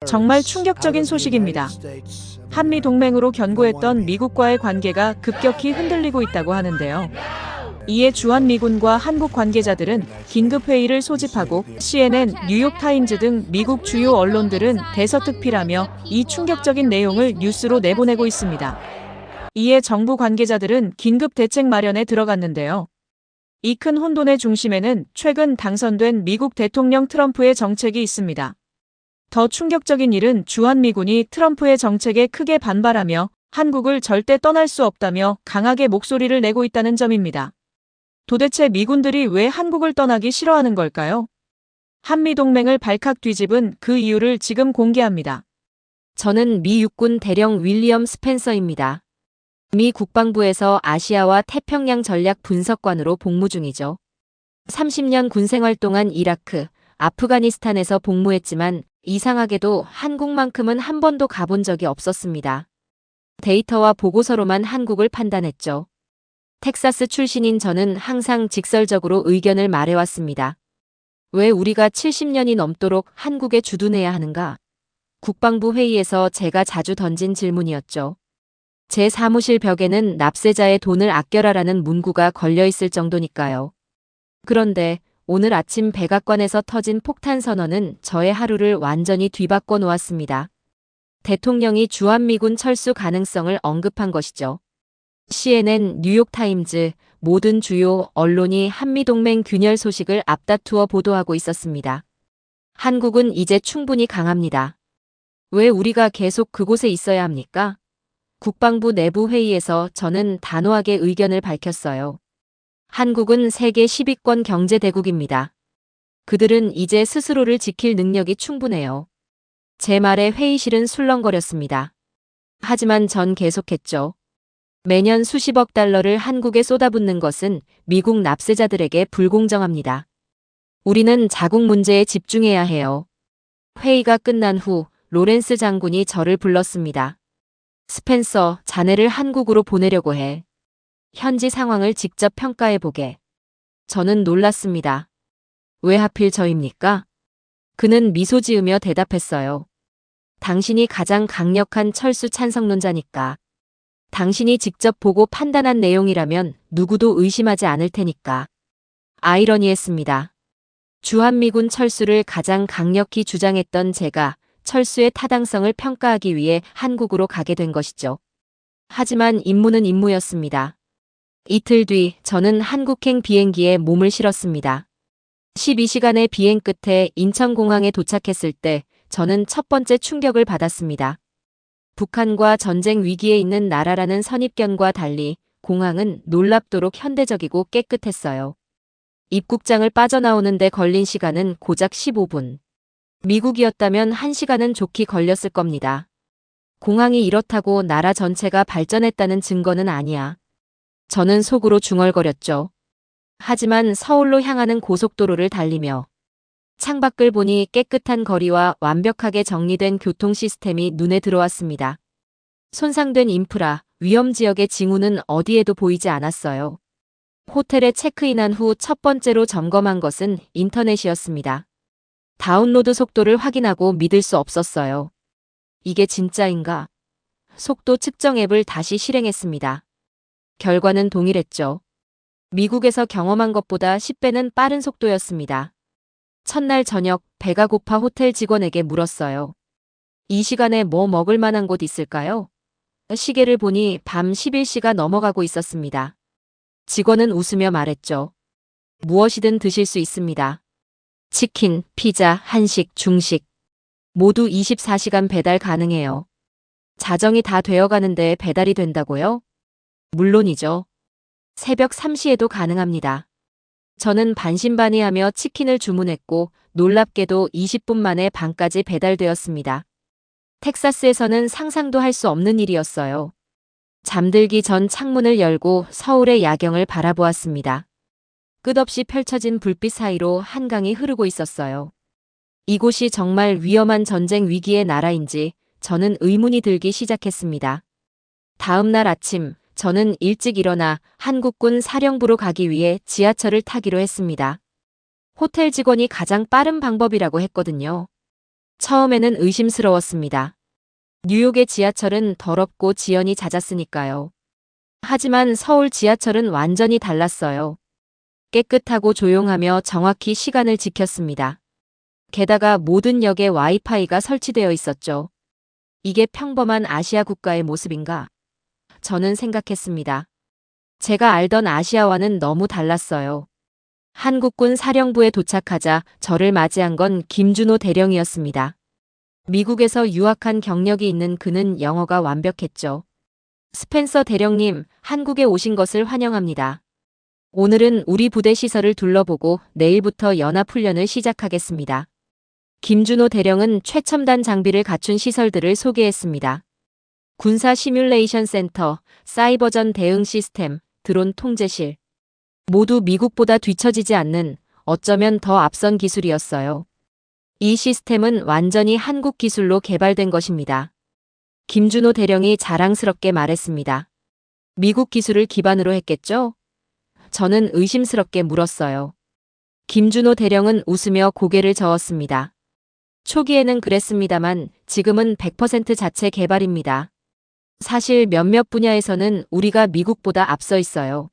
정말 충격적인 소식입니다. 한미 동맹으로 견고했던 미국과의 관계가 급격히 흔들리고 있다고 하는데요. 이에 주한미군과 한국 관계자들은 긴급회의를 소집하고 CNN, 뉴욕타임즈 등 미국 주요 언론들은 대서특필하며 이 충격적인 내용을 뉴스로 내보내고 있습니다. 이에 정부 관계자들은 긴급 대책 마련에 들어갔는데요. 이 큰 혼돈의 중심에는 최근 당선된 미국 대통령 트럼프의 정책이 있습니다. 더 충격적인 일은 주한미군이 트럼프의 정책에 크게 반발하며 한국을 절대 떠날 수 없다며 강하게 목소리를 내고 있다는 점입니다. 도대체 미군들이 왜 한국을 떠나기 싫어하는 걸까요? 한미동맹을 발칵 뒤집은 그 이유를 지금 공개합니다. 저는 미 육군 대령 윌리엄 스펜서입니다. 미 국방부에서 아시아와 태평양 전략 분석관으로 복무 중이죠. 30년 군 생활 동안 이라크, 아프가니스탄에서 복무했지만 이상하게도 한국만큼은 한 번도 가본 적이 없었습니다. 데이터와 보고서로만 한국을 판단했죠. 텍사스 출신인 저는 항상 직설적으로 의견을 말해왔습니다. 왜 우리가 70년이 넘도록 한국에 주둔해야 하는가? 국방부 회의에서 제가 자주 던진 질문이었죠. 제 사무실 벽에는 납세자의 돈을 아껴라라는 문구가 걸려있을 정도니까요. 그런데 오늘 아침 백악관에서 터진 폭탄 선언은 저의 하루를 완전히 뒤바꿔 놓았습니다. 대통령이 주한미군 철수 가능성을 언급한 것이죠. CNN, 뉴욕타임즈, 모든 주요 언론이 한미동맹 균열 소식을 앞다투어 보도하고 있었습니다. 한국은 이제 충분히 강합니다. 왜 우리가 계속 그곳에 있어야 합니까? 국방부 내부 회의에서 저는 단호하게 의견을 밝혔어요. 한국은 세계 10위권 경제대국입니다. 그들은 이제 스스로를 지킬 능력이 충분해요. 제 말에 회의실은 술렁거렸습니다. 하지만 전 계속했죠. 매년 수십억 달러를 한국에 쏟아붓는 것은 미국 납세자들에게 불공정합니다. 우리는 자국 문제에 집중해야 해요. 회의가 끝난 후 로렌스 장군이 저를 불렀습니다. 스펜서, 자네를 한국으로 보내려고 해. 현지 상황을 직접 평가해보게. 저는 놀랐습니다. 왜 하필 저입니까? 그는 미소 지으며 대답했어요. 당신이 가장 강력한 철수 찬성론자니까. 당신이 직접 보고 판단한 내용이라면 누구도 의심하지 않을 테니까. 아이러니했습니다. 주한미군 철수를 가장 강력히 주장했던 제가 철수의 타당성을 평가하기 위해 한국으로 가게 된 것이죠. 하지만 임무는 임무였습니다. 이틀 뒤 저는 한국행 비행기에 몸을 실었습니다. 12시간의 비행 끝에 인천공항에 도착했을 때 저는 첫 번째 충격을 받았습니다. 북한과 전쟁 위기에 있는 나라라는 선입견과 달리 공항은 놀랍도록 현대적이고 깨끗했어요. 입국장을 빠져나오는데 걸린 시간은 고작 15분. 미국이었다면 1시간은 좋게 걸렸을 겁니다. 공항이 이렇다고 나라 전체가 발전했다는 증거는 아니야. 저는 속으로 중얼거렸죠. 하지만 서울로 향하는 고속도로를 달리며 창밖을 보니 깨끗한 거리와 완벽하게 정리된 교통 시스템이 눈에 들어왔습니다. 손상된 인프라, 위험 지역의 징후는 어디에도 보이지 않았어요. 호텔에 체크인한 후 첫 번째로 점검한 것은 인터넷이었습니다. 다운로드 속도를 확인하고 믿을 수 없었어요. 이게 진짜인가? 속도 측정 앱을 다시 실행했습니다. 결과는 동일했죠. 미국에서 경험한 것보다 10배는 빠른 속도였습니다. 첫날 저녁 배가 고파 호텔 직원에게 물었어요. 이 시간에 뭐 먹을 만한 곳 있을까요? 시계를 보니 밤 11시가 넘어가고 있었습니다. 직원은 웃으며 말했죠. 무엇이든 드실 수 있습니다. 치킨, 피자, 한식, 중식. 모두 24시간 배달 가능해요. 자정이 다 되어가는데 배달이 된다고요? 물론이죠. 새벽 3시에도 가능합니다. 저는 반신반의하며 치킨을 주문했고 놀랍게도 20분 만에 방까지 배달되었습니다. 텍사스에서는 상상도 할 수 없는 일이었어요. 잠들기 전 창문을 열고 서울의 야경을 바라보았습니다. 끝없이 펼쳐진 불빛 사이로 한강이 흐르고 있었어요. 이곳이 정말 위험한 전쟁 위기의 나라인지 저는 의문이 들기 시작했습니다. 다음 날 아침 저는 일찍 일어나 한국군 사령부로 가기 위해 지하철을 타기로 했습니다. 호텔 직원이 가장 빠른 방법이라고 했거든요. 처음에는 의심스러웠습니다. 뉴욕의 지하철은 더럽고 지연이 잦았으니까요. 하지만 서울 지하철은 완전히 달랐어요. 깨끗하고 조용하며 정확히 시간을 지켰습니다. 게다가 모든 역에 와이파이가 설치되어 있었죠. 이게 평범한 아시아 국가의 모습인가? 저는 생각했습니다. 제가 알던 아시아와는 너무 달랐어요. 한국군 사령부에 도착하자 저를 맞이한 건 김준호 대령이었습니다. 미국에서 유학한 경력이 있는 그는 영어가 완벽했죠. 스펜서 대령님, 한국에 오신 것을 환영합니다. 오늘은 우리 부대 시설을 둘러보고 내일부터 연합훈련을 시작하겠습니다. 김준호 대령은 최첨단 장비를 갖춘 시설들을 소개했습니다. 군사 시뮬레이션 센터, 사이버전 대응 시스템, 드론 통제실. 모두 미국보다 뒤처지지 않는 어쩌면 더 앞선 기술이었어요. 이 시스템은 완전히 한국 기술로 개발된 것입니다. 김준호 대령이 자랑스럽게 말했습니다. 미국 기술을 기반으로 했겠죠? 저는 의심스럽게 물었어요. 김준호 대령은 웃으며 고개를 저었습니다. 초기에는 그랬습니다만 지금은 100% 자체 개발입니다. 사실 몇몇 분야에서는 우리가 미국보다 앞서 있어요.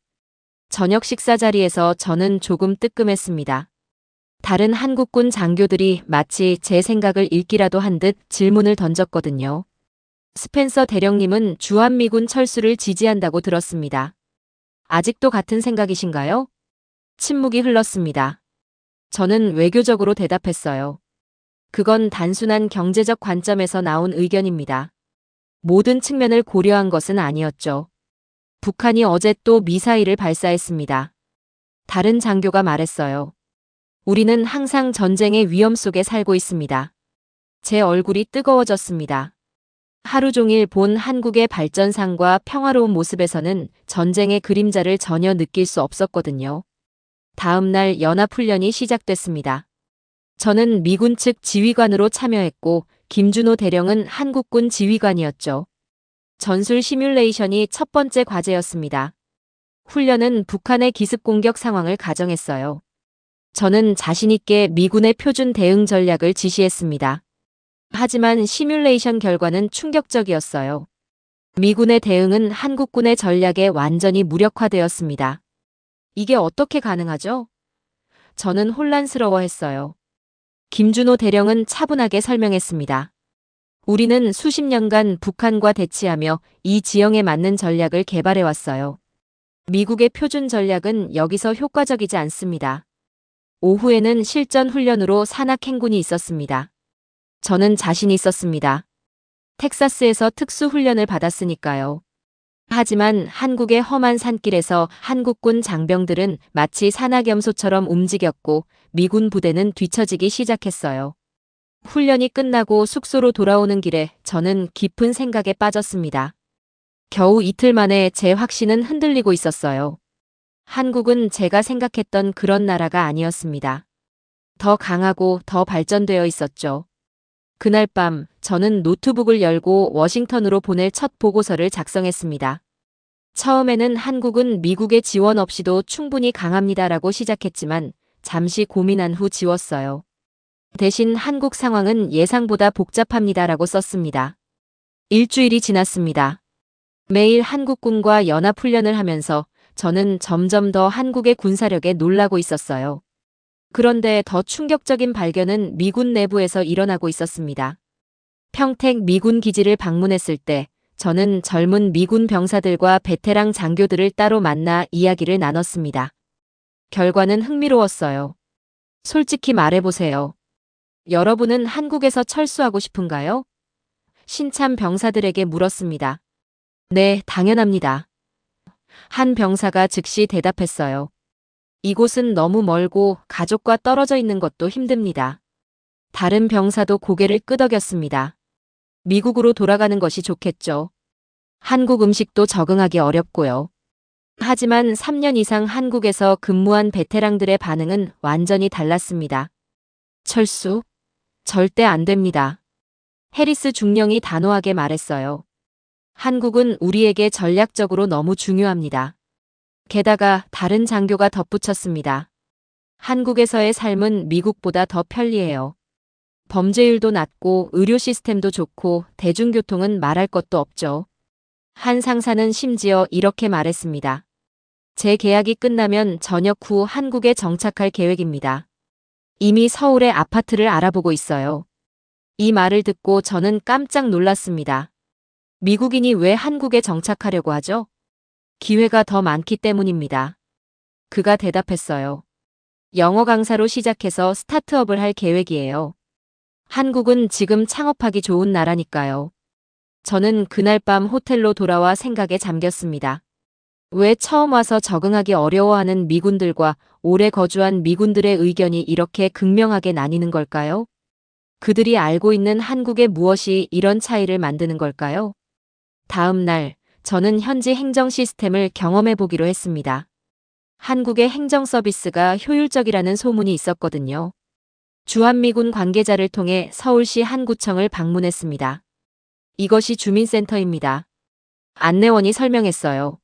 저녁 식사 자리에서 저는 조금 뜨끔했습니다. 다른 한국군 장교들이 마치 제 생각을 읽기라도 한 듯 질문을 던졌거든요. 스펜서 대령님은 주한미군 철수를 지지한다고 들었습니다. 아직도 같은 생각이신가요? 침묵이 흘렀습니다. 저는 외교적으로 대답했어요. 그건 단순한 경제적 관점에서 나온 의견입니다. 모든 측면을 고려한 것은 아니었죠. 북한이 어제 또 미사일을 발사했습니다. 다른 장교가 말했어요. 우리는 항상 전쟁의 위험 속에 살고 있습니다. 제 얼굴이 뜨거워졌습니다. 하루 종일 본 한국의 발전상과 평화로운 모습에서는 전쟁의 그림자를 전혀 느낄 수 없었거든요. 다음 날 연합훈련이 시작됐습니다. 저는 미군 측 지휘관으로 참여했고 김준호 대령은 한국군 지휘관이었죠. 전술 시뮬레이션이 첫 번째 과제였습니다. 훈련은 북한의 기습 공격 상황을 가정했어요. 저는 자신있게 미군의 표준 대응 전략을 지시했습니다. 하지만 시뮬레이션 결과는 충격적이었어요. 미군의 대응은 한국군의 전략에 완전히 무력화되었습니다. 이게 어떻게 가능하죠? 저는 혼란스러워했어요. 김준호 대령은 차분하게 설명했습니다. 우리는 수십 년간 북한과 대치하며 이 지형에 맞는 전략을 개발해왔어요. 미국의 표준 전략은 여기서 효과적이지 않습니다. 오후에는 실전 훈련으로 산악 행군이 있었습니다. 저는 자신 있었습니다. 텍사스에서 특수 훈련을 받았으니까요. 하지만 한국의 험한 산길에서 한국군 장병들은 마치 산악염소처럼 움직였고 미군 부대는 뒤처지기 시작했어요. 훈련이 끝나고 숙소로 돌아오는 길에 저는 깊은 생각에 빠졌습니다. 겨우 이틀 만에 제 확신은 흔들리고 있었어요. 한국은 제가 생각했던 그런 나라가 아니었습니다. 더 강하고 더 발전되어 있었죠. 그날 밤 저는 노트북을 열고 워싱턴으로 보낼 첫 보고서를 작성했습니다. 처음에는 한국은 미국의 지원 없이도 충분히 강합니다라고 시작했지만 잠시 고민한 후 지웠어요. 대신 한국 상황은 예상보다 복잡합니다라고 썼습니다. 일주일이 지났습니다. 매일 한국군과 연합훈련을 하면서 저는 점점 더 한국의 군사력에 놀라고 있었어요. 그런데 더 충격적인 발견은 미군 내부에서 일어나고 있었습니다. 평택 미군 기지를 방문했을 때 저는 젊은 미군 병사들과 베테랑 장교들을 따로 만나 이야기를 나눴습니다. 결과는 흥미로웠어요. 솔직히 말해보세요. 여러분은 한국에서 철수하고 싶은가요? 신참 병사들에게 물었습니다. 네, 당연합니다. 한 병사가 즉시 대답했어요. 이곳은 너무 멀고 가족과 떨어져 있는 것도 힘듭니다. 다른 병사도 고개를 끄덕였습니다. 미국으로 돌아가는 것이 좋겠죠. 한국 음식도 적응하기 어렵고요. 하지만 3년 이상 한국에서 근무한 베테랑들의 반응은 완전히 달랐습니다. 철수? 절대 안 됩니다. 해리스 중령이 단호하게 말했어요. 한국은 우리에게 전략적으로 너무 중요합니다. 게다가 다른 장교가 덧붙였습니다. 한국에서의 삶은 미국보다 더 편리해요. 범죄율도 낮고 의료 시스템도 좋고 대중교통은 말할 것도 없죠. 한 상사는 심지어 이렇게 말했습니다. 제 계약이 끝나면 전역 후 한국에 정착할 계획입니다. 이미 서울의 아파트를 알아보고 있어요. 이 말을 듣고 저는 깜짝 놀랐습니다. 미국인이 왜 한국에 정착하려고 하죠? 기회가 더 많기 때문입니다. 그가 대답했어요. 영어 강사로 시작해서 스타트업을 할 계획이에요. 한국은 지금 창업하기 좋은 나라니까요. 저는 그날 밤 호텔로 돌아와 생각에 잠겼습니다. 왜 처음 와서 적응하기 어려워하는 미군들과 오래 거주한 미군들의 의견이 이렇게 극명하게 나뉘는 걸까요? 그들이 알고 있는 한국의 무엇이 이런 차이를 만드는 걸까요? 다음 날, 저는 현지 행정 시스템을 경험해 보기로 했습니다. 한국의 행정 서비스가 효율적이라는 소문이 있었거든요. 주한미군 관계자를 통해 서울시 한구청을 방문했습니다. 이것이 주민센터입니다. 안내원이 설명했어요.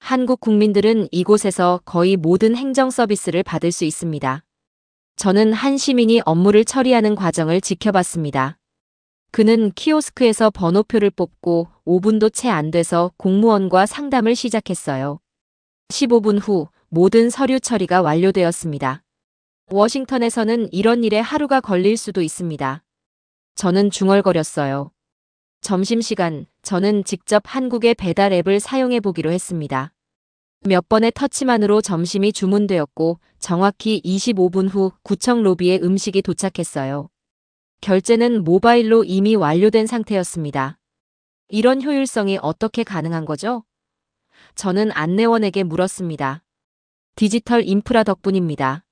한국 국민들은 이곳에서 거의 모든 행정 서비스를 받을 수 있습니다. 저는 한 시민이 업무를 처리하는 과정을 지켜봤습니다. 그는 키오스크에서 번호표를 뽑고 5분도 채 안 돼서 공무원과 상담을 시작했어요. 15분 후 모든 서류 처리가 완료되었습니다. 워싱턴에서는 이런 일에 하루가 걸릴 수도 있습니다. 저는 중얼거렸어요. 점심시간, 저는 직접 한국의 배달 앱을 사용해 보기로 했습니다. 몇 번의 터치만으로 점심이 주문되었고 정확히 25분 후 구청 로비에 음식이 도착했어요. 결제는 모바일로 이미 완료된 상태였습니다. 이런 효율성이 어떻게 가능한 거죠? 저는 안내원에게 물었습니다. 디지털 인프라 덕분입니다.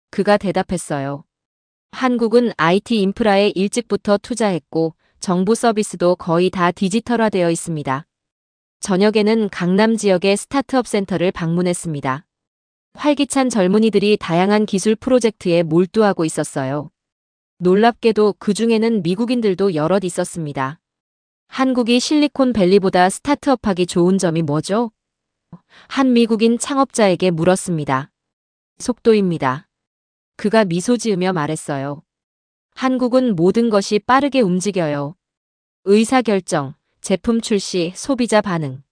그가 대답했어요. 한국은 IT 인프라에 일찍부터 투자했고 정부 서비스도 거의 다 디지털화되어 있습니다. 저녁에는 강남 지역의 스타트업 센터를 방문했습니다. 활기찬 젊은이들이 다양한 기술 프로젝트에 몰두하고 있었어요. 놀랍게도 그 중에는 미국인들도 여럿 있었습니다. 한국이 실리콘밸리보다 스타트업하기 좋은 점이 뭐죠? 한 미국인 창업자에게 물었습니다. 속도입니다. 그가 미소 지으며 말했어요. 한국은 모든 것이 빠르게 움직여요. 의사결정, 제품 출시, 소비자 반응.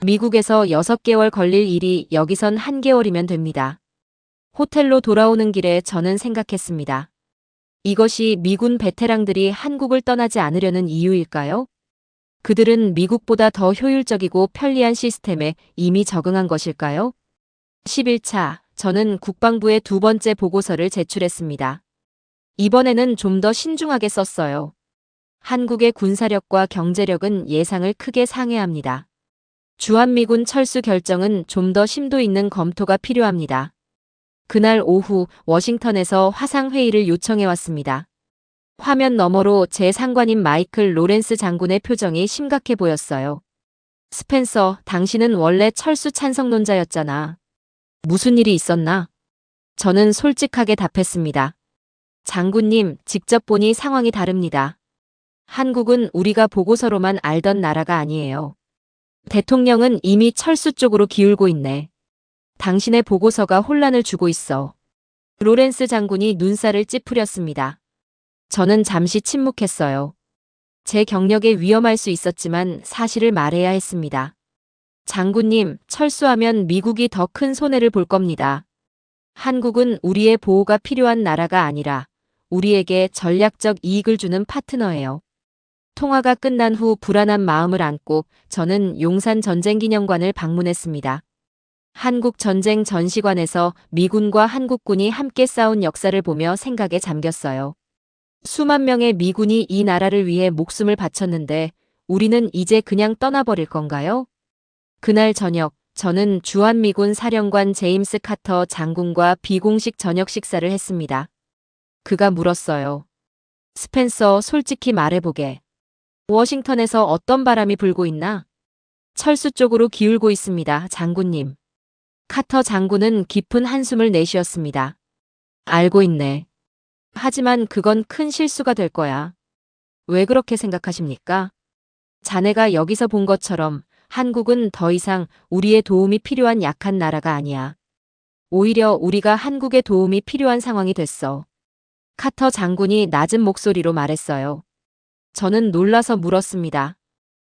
미국에서 6개월 걸릴 일이 여기선 1개월이면 됩니다. 호텔로 돌아오는 길에 저는 생각했습니다. 이것이 미군 베테랑들이 한국을 떠나지 않으려는 이유일까요? 그들은 미국보다 더 효율적이고 편리한 시스템에 이미 적응한 것일까요? 11차, 저는 국방부에 두 번째 보고서를 제출했습니다. 이번에는 좀 더 신중하게 썼어요. 한국의 군사력과 경제력은 예상을 크게 상회합니다. 주한미군 철수 결정은 좀 더 심도 있는 검토가 필요합니다. 그날 오후 워싱턴에서 화상회의를 요청해 왔습니다. 화면 너머로 제 상관인 마이클 로렌스 장군의 표정이 심각해 보였어요. 스펜서, 당신은 원래 철수 찬성론자였잖아. 무슨 일이 있었나? 저는 솔직하게 답했습니다. 장군님, 직접 보니 상황이 다릅니다. 한국은 우리가 보고서로만 알던 나라가 아니에요. 대통령은 이미 철수 쪽으로 기울고 있네. 당신의 보고서가 혼란을 주고 있어. 로렌스 장군이 눈살을 찌푸렸습니다. 저는 잠시 침묵했어요. 제 경력에 위험할 수 있었지만 사실을 말해야 했습니다. 장군님, 철수하면 미국이 더 큰 손해를 볼 겁니다. 한국은 우리의 보호가 필요한 나라가 아니라 우리에게 전략적 이익을 주는 파트너예요. 통화가 끝난 후 불안한 마음을 안고 저는 용산 전쟁기념관을 방문했습니다. 한국 전쟁 전시관에서 미군과 한국군이 함께 싸운 역사를 보며 생각에 잠겼어요. 수만 명의 미군이 이 나라를 위해 목숨을 바쳤는데 우리는 이제 그냥 떠나버릴 건가요? 그날 저녁, 저는 주한미군 사령관 제임스 카터 장군과 비공식 저녁 식사를 했습니다. 그가 물었어요. 스펜서, 솔직히 말해보게. 워싱턴에서 어떤 바람이 불고 있나? 철수 쪽으로 기울고 있습니다, 장군님. 카터 장군은 깊은 한숨을 내쉬었습니다. 알고 있네. 하지만 그건 큰 실수가 될 거야. 왜 그렇게 생각하십니까? 자네가 여기서 본 것처럼 한국은 더 이상 우리의 도움이 필요한 약한 나라가 아니야. 오히려 우리가 한국의 도움이 필요한 상황이 됐어. 카터 장군이 낮은 목소리로 말했어요. 저는 놀라서 물었습니다.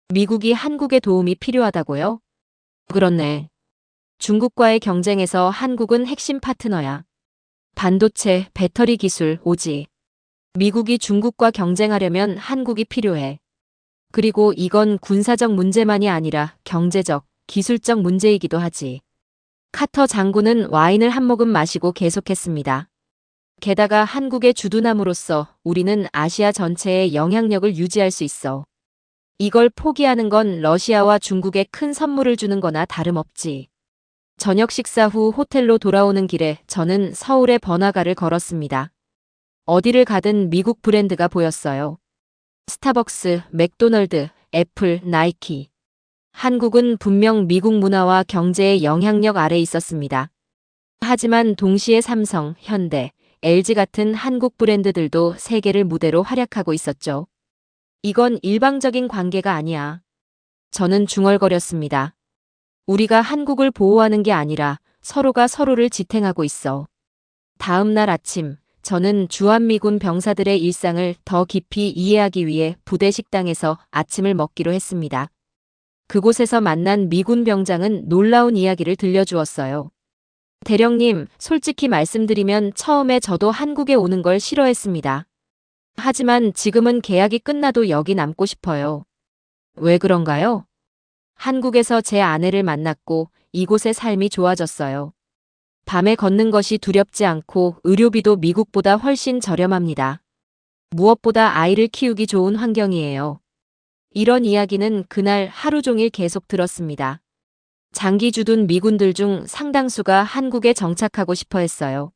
미국이 한국에 도움이 필요하다고요? 그렇네. 중국과의 경쟁에서 한국은 핵심 파트너야. 반도체, 배터리 기술, 오지. 미국이 중국과 경쟁하려면 한국이 필요해. 그리고 이건 군사적 문제만이 아니라 경제적, 기술적 문제이기도 하지. 카터 장군은 와인을 한 모금 마시고 계속했습니다. 게다가 한국의 주둔함으로써 우리는 아시아 전체에 영향력을 유지할 수 있어. 이걸 포기하는 건 러시아와 중국에 큰 선물을 주는 거나 다름없지. 저녁 식사 후 호텔로 돌아오는 길에 저는 서울의 번화가를 걸었습니다. 어디를 가든 미국 브랜드가 보였어요. 스타벅스, 맥도널드, 애플, 나이키. 한국은 분명 미국 문화와 경제의 영향력 아래 있었습니다. 하지만 동시에 삼성, 현대, LG 같은 한국 브랜드들도 세계를 무대로 활약하고 있었죠. 이건 일방적인 관계가 아니야. 저는 중얼거렸습니다. 우리가 한국을 보호하는 게 아니라 서로가 서로를 지탱하고 있어. 다음 날 아침, 저는 주한미군 병사들의 일상을 더 깊이 이해하기 위해 부대 식당에서 아침을 먹기로 했습니다. 그곳에서 만난 미군 병장은 놀라운 이야기를 들려주었어요. 대령님, 솔직히 말씀드리면 처음에 저도 한국에 오는 걸 싫어했습니다. 하지만 지금은 계약이 끝나도 여기 남고 싶어요. 왜 그런가요? 한국에서 제 아내를 만났고 이곳의 삶이 좋아졌어요. 밤에 걷는 것이 두렵지 않고 의료비도 미국보다 훨씬 저렴합니다. 무엇보다 아이를 키우기 좋은 환경이에요. 이런 이야기는 그날 하루 종일 계속 들었습니다. 장기 주둔 미군들 중 상당수가 한국에 정착하고 싶어 했어요.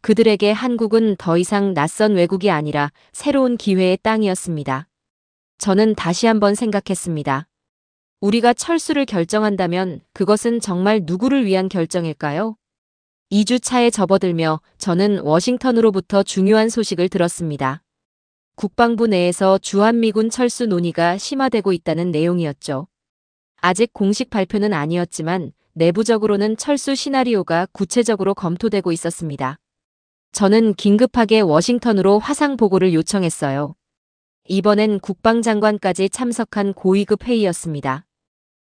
그들에게 한국은 더 이상 낯선 외국이 아니라 새로운 기회의 땅이었습니다. 저는 다시 한번 생각했습니다. 우리가 철수를 결정한다면 그것은 정말 누구를 위한 결정일까요? 2주 차에 접어들며 저는 워싱턴으로부터 중요한 소식을 들었습니다. 국방부 내에서 주한미군 철수 논의가 심화되고 있다는 내용이었죠. 아직 공식 발표는 아니었지만 내부적으로는 철수 시나리오가 구체적으로 검토되고 있었습니다. 저는 긴급하게 워싱턴으로 화상 보고를 요청했어요. 이번엔 국방장관까지 참석한 고위급 회의였습니다.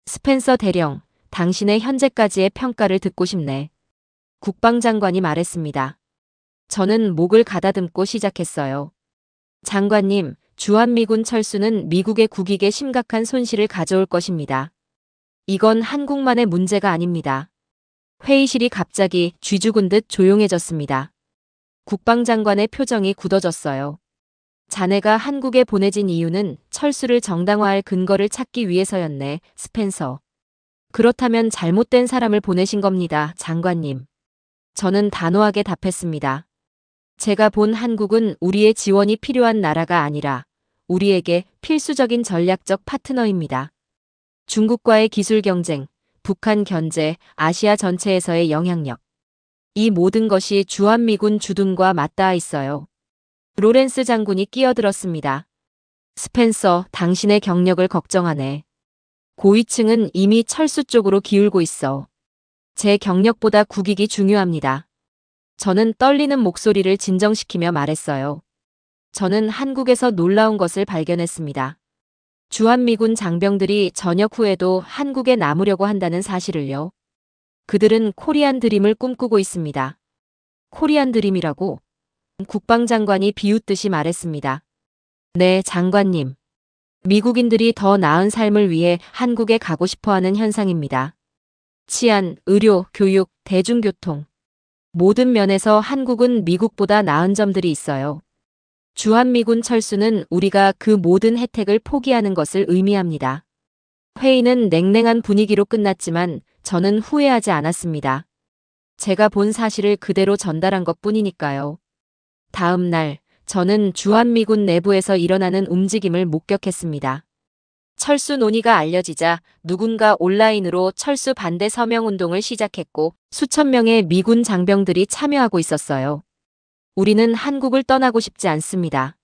스펜서 대령, 당신의 현재까지의 평가를 듣고 싶네. 국방장관이 말했습니다. 저는 목을 가다듬고 시작했어요. 장관님, 주한미군 철수는 미국의 국익에 심각한 손실을 가져올 것입니다. 이건 한국만의 문제가 아닙니다. 회의실이 갑자기 쥐 죽은 듯 조용해졌습니다. 국방장관의 표정이 굳어졌어요. 자네가 한국에 보내진 이유는 철수를 정당화할 근거를 찾기 위해서였네, 스펜서. 그렇다면 잘못된 사람을 보내신 겁니다, 장관님. 저는 단호하게 답했습니다. 제가 본 한국은 우리의 지원이 필요한 나라가 아니라 우리에게 필수적인 전략적 파트너입니다. 중국과의 기술 경쟁, 북한 견제, 아시아 전체에서의 영향력. 이 모든 것이 주한미군 주둔과 맞닿아 있어요. 로렌스 장군이 끼어들었습니다. 스펜서, 당신의 경력을 걱정하네. 고위층은 이미 철수 쪽으로 기울고 있어. 제 경력보다 국익이 중요합니다. 저는 떨리는 목소리를 진정시키며 말했어요. 저는 한국에서 놀라운 것을 발견했습니다. 주한미군 장병들이 전역 후에도 한국에 남으려고 한다는 사실을요. 그들은 코리안 드림을 꿈꾸고 있습니다. 코리안 드림이라고? 국방장관이 비웃듯이 말했습니다. 네, 장관님. 미국인들이 더 나은 삶을 위해 한국에 가고 싶어하는 현상입니다. 치안, 의료, 교육, 대중교통. 모든 면에서 한국은 미국보다 나은 점들이 있어요. 주한미군 철수는 우리가 그 모든 혜택을 포기하는 것을 의미합니다. 회의는 냉랭한 분위기로 끝났지만 저는 후회하지 않았습니다. 제가 본 사실을 그대로 전달한 것뿐이니까요. 다음 날, 저는 주한미군 내부에서 일어나는 움직임을 목격했습니다. 철수 논의가 알려지자 누군가 온라인으로 철수 반대 서명운동을 시작했고 수천 명의 미군 장병들이 참여하고 있었어요. 우리는 한국을 떠나고 싶지 않습니다.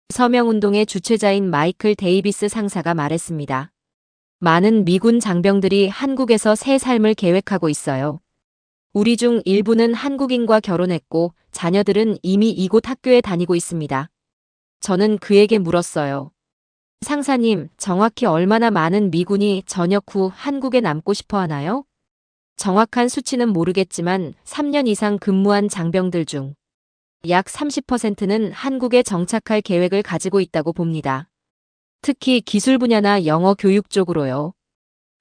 서명운동의 주최자인 마이클 데이비스 상사가 말했습니다. 많은 미군 장병들이 한국에서 새 삶을 계획하고 있어요. 우리 중 일부는 한국인과 결혼했고 자녀들은 이미 이곳 학교에 다니고 있습니다. 저는 그에게 물었어요. 상사님, 정확히 얼마나 많은 미군이 전역 후 한국에 남고 싶어 하나요? 정확한 수치는 모르겠지만 3년 이상 근무한 장병들 중 약 30%는 한국에 정착할 계획을 가지고 있다고 봅니다. 특히 기술 분야나 영어 교육 쪽으로요.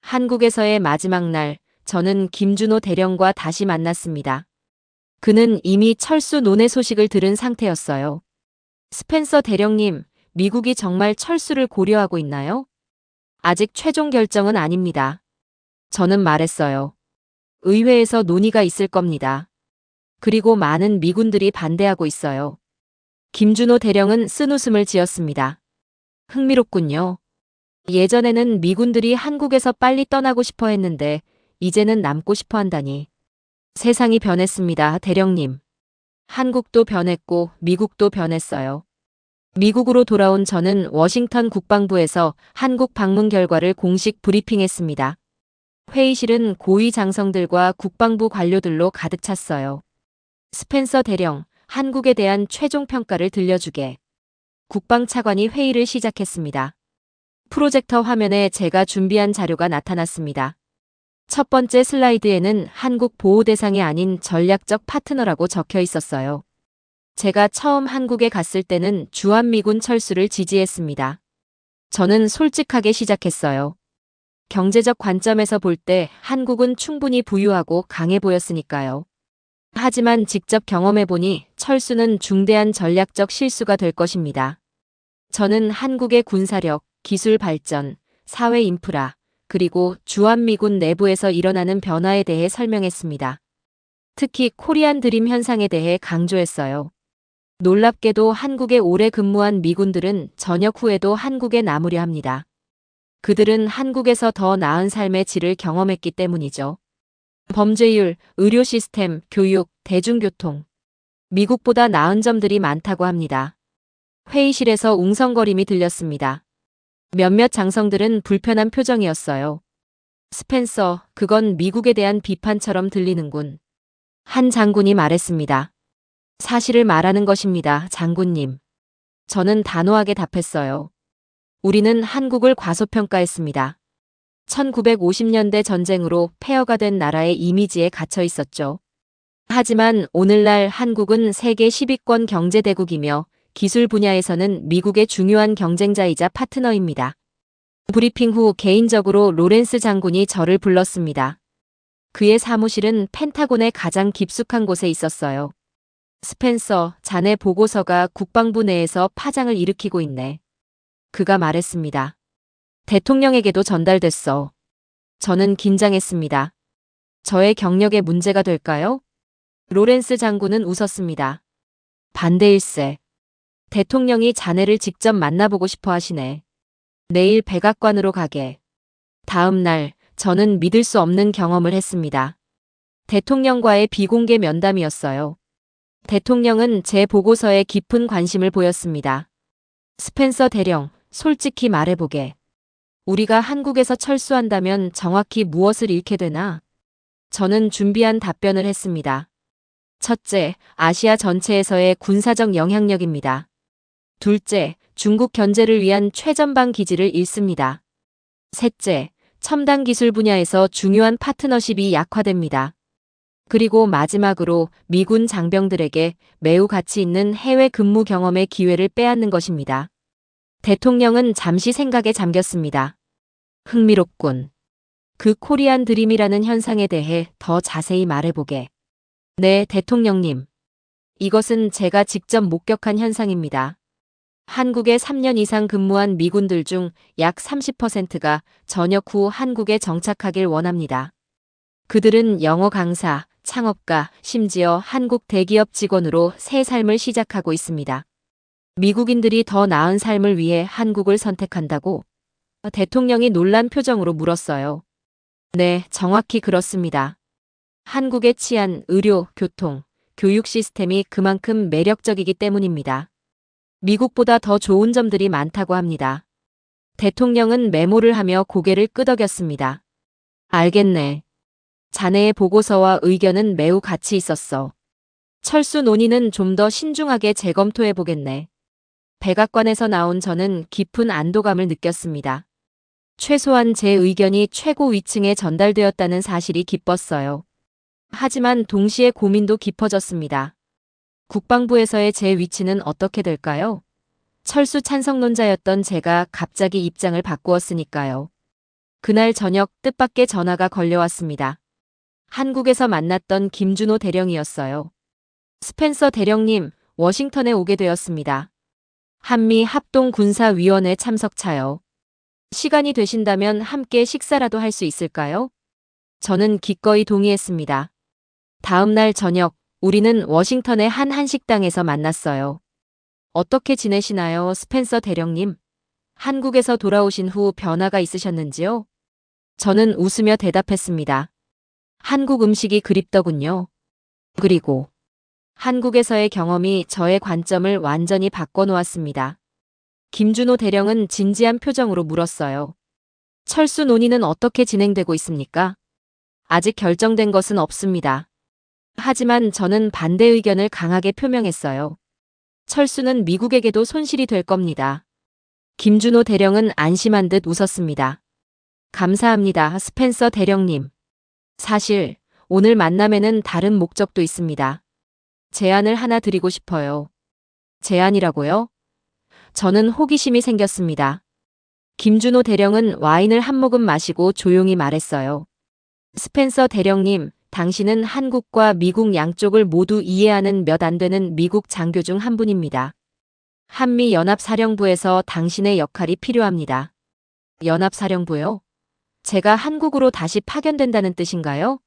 한국에서의 마지막 날, 저는 김준호 대령과 다시 만났습니다. 그는 이미 철수 논의 소식을 들은 상태였어요. 스펜서 대령님, 미국이 정말 철수를 고려하고 있나요? 아직 최종 결정은 아닙니다. 저는 말했어요. 의회에서 논의가 있을 겁니다. 그리고 많은 미군들이 반대하고 있어요. 김준호 대령은 쓴웃음을 지었습니다. 흥미롭군요. 예전에는 미군들이 한국에서 빨리 떠나고 싶어 했는데 이제는 남고 싶어 한다니. 세상이 변했습니다, 대령님. 한국도 변했고 미국도 변했어요. 미국으로 돌아온 저는 워싱턴 국방부에서 한국 방문 결과를 공식 브리핑했습니다. 회의실은 고위 장성들과 국방부 관료들로 가득 찼어요. 스펜서 대령, 한국에 대한 최종 평가를 들려주게. 국방차관이 회의를 시작했습니다. 프로젝터 화면에 제가 준비한 자료가 나타났습니다. 첫 번째 슬라이드에는 한국 보호 대상이 아닌 전략적 파트너라고 적혀 있었어요. 제가 처음 한국에 갔을 때는 주한미군 철수를 지지했습니다. 저는 솔직하게 시작했어요. 경제적 관점에서 볼 때 한국은 충분히 부유하고 강해 보였으니까요. 하지만 직접 경험해보니 철수는 중대한 전략적 실수가 될 것입니다. 저는 한국의 군사력, 기술 발전, 사회 인프라, 그리고 주한미군 내부에서 일어나는 변화에 대해 설명했습니다. 특히 코리안 드림 현상에 대해 강조했어요. 놀랍게도 한국에 오래 근무한 미군들은 전역 후에도 한국에 남으려 합니다. 그들은 한국에서 더 나은 삶의 질을 경험했기 때문이죠. 범죄율, 의료 시스템, 교육, 대중교통. 미국보다 나은 점들이 많다고 합니다. 회의실에서 웅성거림이 들렸습니다. 몇몇 장성들은 불편한 표정이었어요. 스펜서, 그건 미국에 대한 비판처럼 들리는군. 한 장군이 말했습니다. 사실을 말하는 것입니다, 장군님. 저는 단호하게 답했어요. 우리는 한국을 과소평가했습니다. 1950년대 전쟁으로 폐허가 된 나라의 이미지에 갇혀 있었죠. 하지만 오늘날 한국은 세계 10위권 경제대국이며 기술 분야에서는 미국의 중요한 경쟁자이자 파트너입니다. 브리핑 후 개인적으로 로렌스 장군이 저를 불렀습니다. 그의 사무실은 펜타곤의 가장 깊숙한 곳에 있었어요. 스펜서, 자네 보고서가 국방부 내에서 파장을 일으키고 있네. 그가 말했습니다. 대통령에게도 전달됐어. 저는 긴장했습니다. 저의 경력에 문제가 될까요? 로렌스 장군은 웃었습니다. 반대일세. 대통령이 자네를 직접 만나보고 싶어 하시네. 내일 백악관으로 가게. 다음 날, 저는 믿을 수 없는 경험을 했습니다. 대통령과의 비공개 면담이었어요. 대통령은 제 보고서에 깊은 관심을 보였습니다. 스펜서 대령, 솔직히 말해보게. 우리가 한국에서 철수한다면 정확히 무엇을 잃게 되나? 저는 준비한 답변을 했습니다. 첫째, 아시아 전체에서의 군사적 영향력입니다. 둘째, 중국 견제를 위한 최전방 기지를 잃습니다. 셋째, 첨단 기술 분야에서 중요한 파트너십이 약화됩니다. 그리고 마지막으로 미군 장병들에게 매우 가치 있는 해외 근무 경험의 기회를 빼앗는 것입니다. 대통령은 잠시 생각에 잠겼습니다. 흥미롭군. 그 코리안 드림이라는 현상에 대해 더 자세히 말해보게. 네, 대통령님. 이것은 제가 직접 목격한 현상입니다. 한국에 3년 이상 근무한 미군들 중 약 30%가 전역 후 한국에 정착하길 원합니다. 그들은 영어 강사, 창업가, 심지어 한국 대기업 직원으로 새 삶을 시작하고 있습니다. 미국인들이 더 나은 삶을 위해 한국을 선택한다고? 대통령이 놀란 표정으로 물었어요. 네, 정확히 그렇습니다. 한국의 치안, 의료, 교통, 교육 시스템이 그만큼 매력적이기 때문입니다. 미국보다 더 좋은 점들이 많다고 합니다. 대통령은 메모를 하며 고개를 끄덕였습니다. 알겠네. 자네의 보고서와 의견은 매우 가치 있었어. 철수 논의는 좀 더 신중하게 재검토해 보겠네. 백악관에서 나온 저는 깊은 안도감을 느꼈습니다. 최소한 제 의견이 최고 위층에 전달되었다는 사실이 기뻤어요. 하지만 동시에 고민도 깊어졌습니다. 국방부에서의 제 위치는 어떻게 될까요? 철수 찬성론자였던 제가 갑자기 입장을 바꾸었으니까요. 그날 저녁 뜻밖의 전화가 걸려왔습니다. 한국에서 만났던 김준호 대령이었어요. 스펜서 대령님, 워싱턴에 오게 되었습니다. 한미 합동군사위원회 참석차요. 시간이 되신다면 함께 식사라도 할 수 있을까요? 저는 기꺼이 동의했습니다. 다음 날 저녁, 우리는 워싱턴의 한 한식당에서 만났어요. 어떻게 지내시나요, 스펜서 대령님? 한국에서 돌아오신 후 변화가 있으셨는지요? 저는 웃으며 대답했습니다. 한국 음식이 그립더군요. 그리고 한국에서의 경험이 저의 관점을 완전히 바꿔놓았습니다. 김준호 대령은 진지한 표정으로 물었어요. 철수 논의는 어떻게 진행되고 있습니까? 아직 결정된 것은 없습니다. 하지만 저는 반대 의견을 강하게 표명했어요. 철수는 미국에게도 손실이 될 겁니다. 김준호 대령은 안심한 듯 웃었습니다. 감사합니다, 스펜서 대령님. 사실 오늘 만남에는 다른 목적도 있습니다. 제안을 하나 드리고 싶어요. 제안이라고요? 저는 호기심이 생겼습니다. 김준호 대령은 와인을 한 모금 마시고 조용히 말했어요. 스펜서 대령님, 당신은 한국과 미국 양쪽을 모두 이해하는 몇 안 되는 미국 장교 중 한 분입니다. 한미연합사령부에서 당신의 역할이 필요합니다. 연합사령부요? 제가 한국으로 다시 파견된다는 뜻인가요?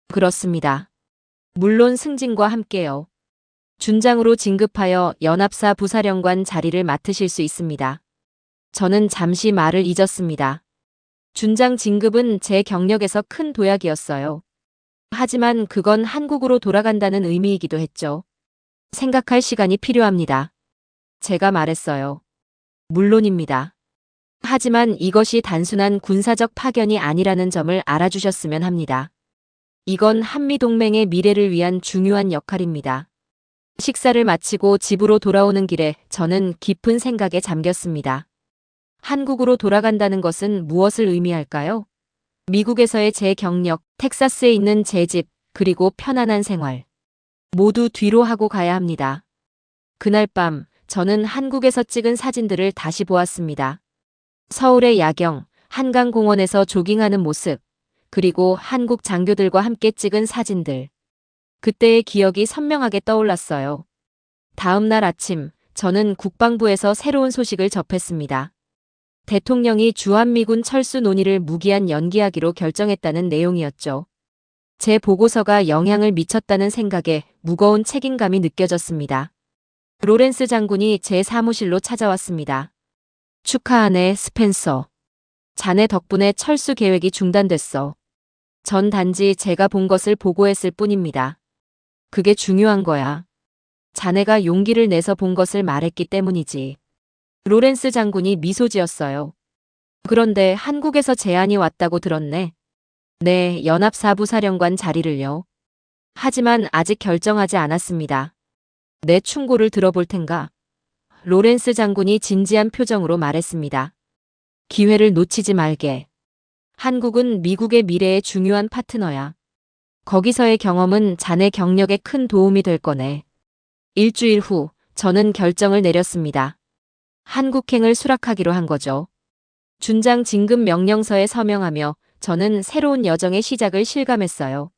그렇습니다. 물론 승진과 함께요. 준장으로 진급하여 연합사 부사령관 자리를 맡으실 수 있습니다. 저는 잠시 말을 잊었습니다. 준장 진급은 제 경력에서 큰 도약이었어요. 하지만 그건 한국으로 돌아간다는 의미이기도 했죠. 생각할 시간이 필요합니다. 제가 말했어요. 물론입니다. 하지만 이것이 단순한 군사적 파견이 아니라는 점을 알아주셨으면 합니다. 이건 한미동맹의 미래를 위한 중요한 역할입니다. 식사를 마치고 집으로 돌아오는 길에 저는 깊은 생각에 잠겼습니다. 한국으로 돌아간다는 것은 무엇을 의미할까요? 미국에서의 제 경력, 텍사스에 있는 제 집, 그리고 편안한 생활. 모두 뒤로 하고 가야 합니다. 그날 밤, 저는 한국에서 찍은 사진들을 다시 보았습니다. 서울의 야경, 한강공원에서 조깅하는 모습, 그리고 한국 장교들과 함께 찍은 사진들. 그때의 기억이 선명하게 떠올랐어요. 다음 날 아침, 저는 국방부에서 새로운 소식을 접했습니다. 대통령이 주한미군 철수 논의를 무기한 연기하기로 결정했다는 내용이었죠. 제 보고서가 영향을 미쳤다는 생각에 무거운 책임감이 느껴졌습니다. 로렌스 장군이 제 사무실로 찾아왔습니다. 축하하네, 스펜서. 자네 덕분에 철수 계획이 중단됐어. 전 단지 제가 본 것을 보고했을 뿐입니다. 그게 중요한 거야. 자네가 용기를 내서 본 것을 말했기 때문이지. 로렌스 장군이 미소 지었어요. 그런데 한국에서 제안이 왔다고 들었네. 네, 연합사부사령관 자리를요. 하지만 아직 결정하지 않았습니다. 내 충고를 들어볼 텐가? 로렌스 장군이 진지한 표정으로 말했습니다. 기회를 놓치지 말게. 한국은 미국의 미래의 중요한 파트너야. 거기서의 경험은 자네 경력에 큰 도움이 될 거네. 일주일 후 저는 결정을 내렸습니다. 한국행을 수락하기로 한 거죠. 준장 진급 명령서에 서명하며 저는 새로운 여정의 시작을 실감했어요.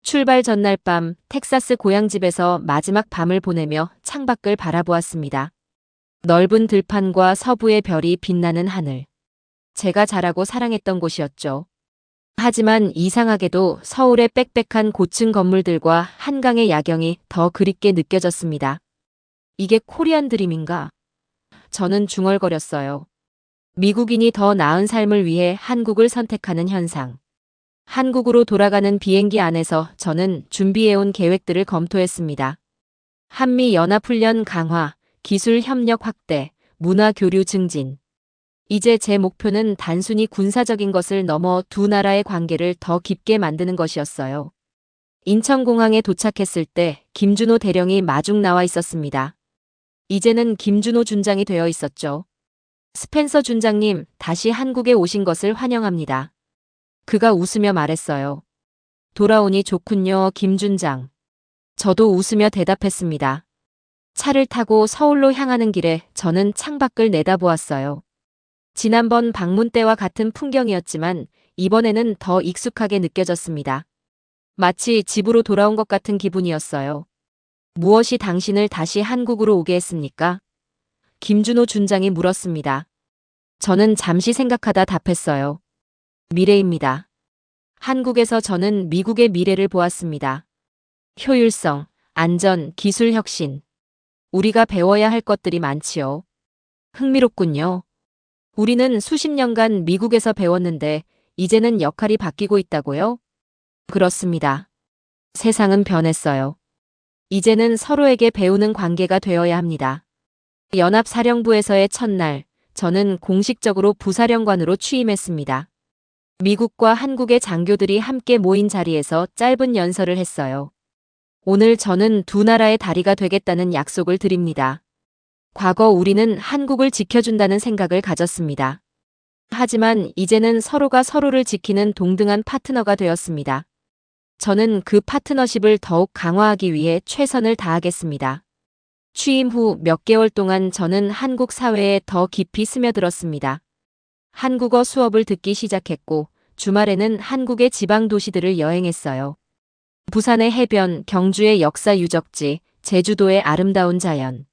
출발 전날 밤 텍사스 고향집에서 마지막 밤을 보내며 창밖을 바라보았습니다. 넓은 들판과 서부의 별이 빛나는 하늘. 제가 자라고 사랑했던 곳이었죠. 하지만 이상하게도 서울의 빽빽한 고층 건물들과 한강의 야경이 더 그립게 느껴졌습니다. 이게 코리안 드림인가? 저는 중얼거렸어요. 미국인이 더 나은 삶을 위해 한국을 선택하는 현상. 한국으로 돌아가는 비행기 안에서 저는 준비해온 계획들을 검토했습니다. 한미 연합훈련 강화, 기술 협력 확대, 문화 교류 증진. 이제 제 목표는 단순히 군사적인 것을 넘어 두 나라의 관계를 더 깊게 만드는 것이었어요. 인천공항에 도착했을 때 김준호 대령이 마중 나와 있었습니다. 이제는 김준호 준장이 되어 있었죠. 스펜서 준장님, 다시 한국에 오신 것을 환영합니다. 그가 웃으며 말했어요. 돌아오니 좋군요, 김 준장. 저도 웃으며 대답했습니다. 차를 타고 서울로 향하는 길에 저는 창밖을 내다보았어요. 지난번 방문 때와 같은 풍경이었지만 이번에는 더 익숙하게 느껴졌습니다. 마치 집으로 돌아온 것 같은 기분이었어요. 무엇이 당신을 다시 한국으로 오게 했습니까? 김준호 준장이 물었습니다. 저는 잠시 생각하다 답했어요. 미래입니다. 한국에서 저는 미국의 미래를 보았습니다. 효율성, 안전, 기술 혁신. 우리가 배워야 할 것들이 많지요. 흥미롭군요. 우리는 수십 년간 미국에서 배웠는데 이제는 역할이 바뀌고 있다고요? 그렇습니다. 세상은 변했어요. 이제는 서로에게 배우는 관계가 되어야 합니다. 연합사령부에서의 첫날, 저는 공식적으로 부사령관으로 취임했습니다. 미국과 한국의 장교들이 함께 모인 자리에서 짧은 연설을 했어요. 오늘 저는 두 나라의 다리가 되겠다는 약속을 드립니다. 과거 우리는 한국을 지켜준다는 생각을 가졌습니다. 하지만 이제는 서로가 서로를 지키는 동등한 파트너가 되었습니다. 저는 그 파트너십을 더욱 강화하기 위해 최선을 다하겠습니다. 취임 후 몇 개월 동안 저는 한국 사회에 더 깊이 스며들었습니다. 한국어 수업을 듣기 시작했고 주말에는 한국의 지방 도시들을 여행했어요. 부산의 해변, 경주의 역사 유적지, 제주도의 아름다운 자연.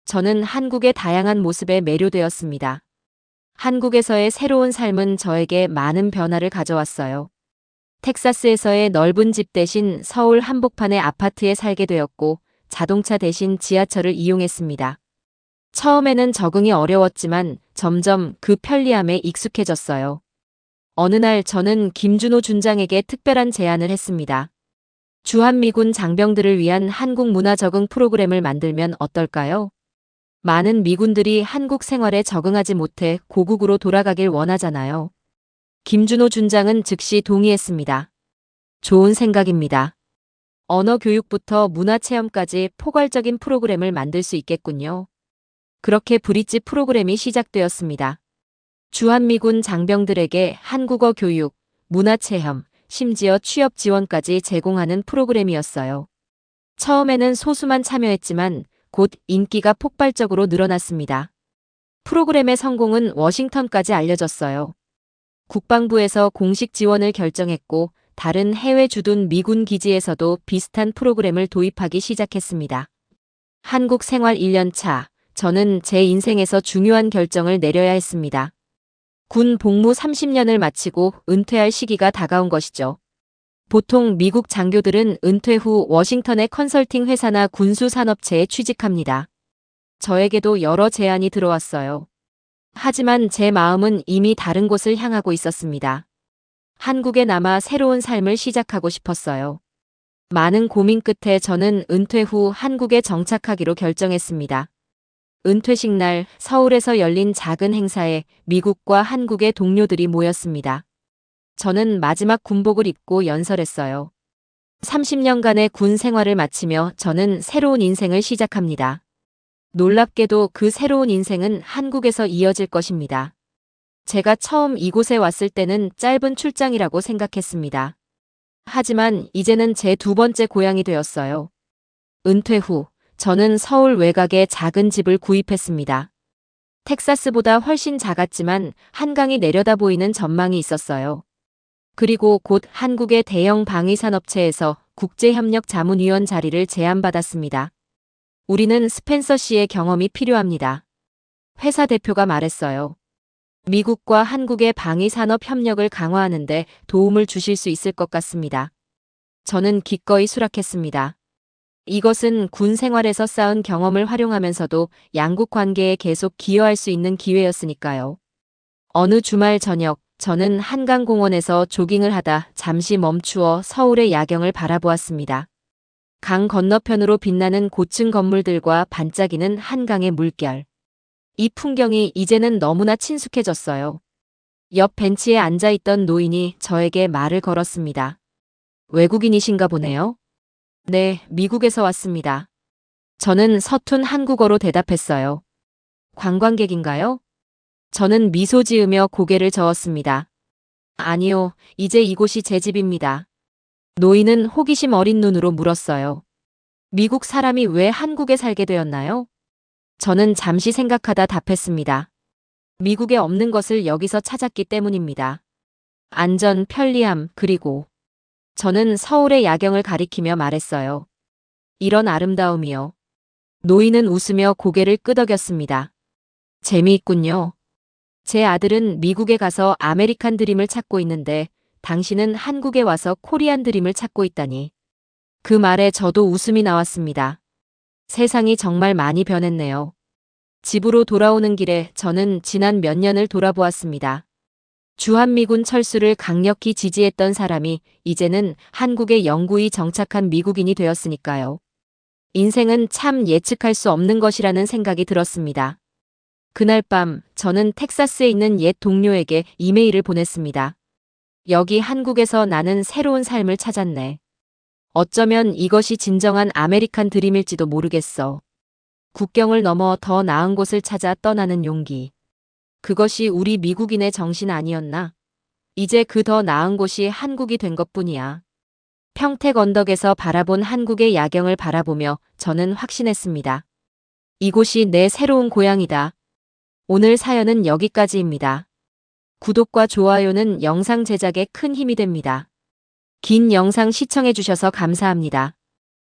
저는 한국의 다양한 모습에 매료되었습니다. 한국에서의 새로운 삶은 저에게 많은 변화를 가져왔어요. 텍사스에서의 넓은 집 대신 서울 한복판의 아파트에 살게 되었고 자동차 대신 지하철을 이용했습니다. 처음에는 적응이 어려웠지만 점점 그 편리함에 익숙해졌어요. 어느 날 저는 김준호 준장에게 특별한 제안을 했습니다. 주한미군 장병들을 위한 한국 문화 적응 프로그램을 만들면 어떨까요? 많은 미군들이 한국 생활에 적응하지 못해 고국으로 돌아가길 원하잖아요. 김준호 준장은 즉시 동의했습니다. 좋은 생각입니다. 언어 교육부터 문화 체험까지 포괄적인 프로그램을 만들 수 있겠군요. 그렇게 브릿지 프로그램이 시작되었습니다. 주한미군 장병들에게 한국어 교육, 문화 체험, 심지어 취업 지원까지 제공하는 프로그램이었어요. 처음에는 소수만 참여했지만 곧 인기가 폭발적으로 늘어났습니다. 프로그램의 성공은 워싱턴까지 알려졌어요. 국방부에서 공식 지원을 결정했고 다른 해외 주둔 미군 기지에서도 비슷한 프로그램을 도입하기 시작했습니다. 한국 생활 1년 차, 저는 제 인생에서 중요한 결정을 내려야 했습니다. 군 복무 30년을 마치고 은퇴할 시기가 다가온 것이죠. 보통 미국 장교들은 은퇴 후 워싱턴의 컨설팅 회사나 군수산업체에 취직합니다. 저에게도 여러 제안이 들어왔어요. 하지만 제 마음은 이미 다른 곳을 향하고 있었습니다. 한국에 남아 새로운 삶을 시작하고 싶었어요. 많은 고민 끝에 저는 은퇴 후 한국에 정착하기로 결정했습니다. 은퇴식 날 서울에서 열린 작은 행사에 미국과 한국의 동료들이 모였습니다. 저는 마지막 군복을 입고 연설했어요. 30년간의 군 생활을 마치며 저는 새로운 인생을 시작합니다. 놀랍게도 그 새로운 인생은 한국에서 이어질 것입니다. 제가 처음 이곳에 왔을 때는 짧은 출장이라고 생각했습니다. 하지만 이제는 제 두 번째 고향이 되었어요. 은퇴 후 저는 서울 외곽에 작은 집을 구입했습니다. 텍사스보다 훨씬 작았지만 한강이 내려다 보이는 전망이 있었어요. 그리고 곧 한국의 대형 방위산업체에서 국제협력 자문위원 자리를 제안받았습니다. 우리는 스펜서 씨의 경험이 필요합니다. 회사 대표가 말했어요. 미국과 한국의 방위산업 협력을 강화하는 데 도움을 주실 수 있을 것 같습니다. 저는 기꺼이 수락했습니다. 이것은 군 생활에서 쌓은 경험을 활용하면서도 양국 관계에 계속 기여할 수 있는 기회였으니까요. 어느 주말 저녁, 저는 한강공원에서 조깅을 하다 잠시 멈추어 서울의 야경을 바라보았습니다. 강 건너편으로 빛나는 고층 건물들과 반짝이는 한강의 물결. 이 풍경이 이제는 너무나 친숙해졌어요. 옆 벤치에 앉아있던 노인이 저에게 말을 걸었습니다. 외국인이신가 보네요. 네, 미국에서 왔습니다. 저는 서툰 한국어로 대답했어요. 관광객인가요? 저는 미소 지으며 고개를 저었습니다. 아니요, 이제 이곳이 제 집입니다. 노인은 호기심 어린 눈으로 물었어요. 미국 사람이 왜 한국에 살게 되었나요? 저는 잠시 생각하다 답했습니다. 미국에 없는 것을 여기서 찾았기 때문입니다. 안전, 편리함, 그리고 저는 서울의 야경을 가리키며 말했어요. 이런 아름다움이요. 노인은 웃으며 고개를 끄덕였습니다. 재미있군요. 제 아들은 미국에 가서 아메리칸 드림을 찾고 있는데 당신은 한국에 와서 코리안 드림을 찾고 있다니. 그 말에 저도 웃음이 나왔습니다. 세상이 정말 많이 변했네요. 집으로 돌아오는 길에 저는 지난 몇 년을 돌아보았습니다. 주한미군 철수를 강력히 지지했던 사람이 이제는 한국에 영구히 정착한 미국인이 되었으니까요. 인생은 참 예측할 수 없는 것이라는 생각이 들었습니다. 그날 밤 저는 텍사스에 있는 옛 동료에게 이메일을 보냈습니다. 여기 한국에서 나는 새로운 삶을 찾았네. 어쩌면 이것이 진정한 아메리칸 드림일지도 모르겠어. 국경을 넘어 더 나은 곳을 찾아 떠나는 용기. 그것이 우리 미국인의 정신 아니었나? 이제 그 더 나은 곳이 한국이 된 것뿐이야. 평택 언덕에서 바라본 한국의 야경을 바라보며 저는 확신했습니다. 이곳이 내 새로운 고향이다. 오늘 사연은 여기까지입니다. 구독과 좋아요는 영상 제작에 큰 힘이 됩니다. 긴 영상 시청해주셔서 감사합니다.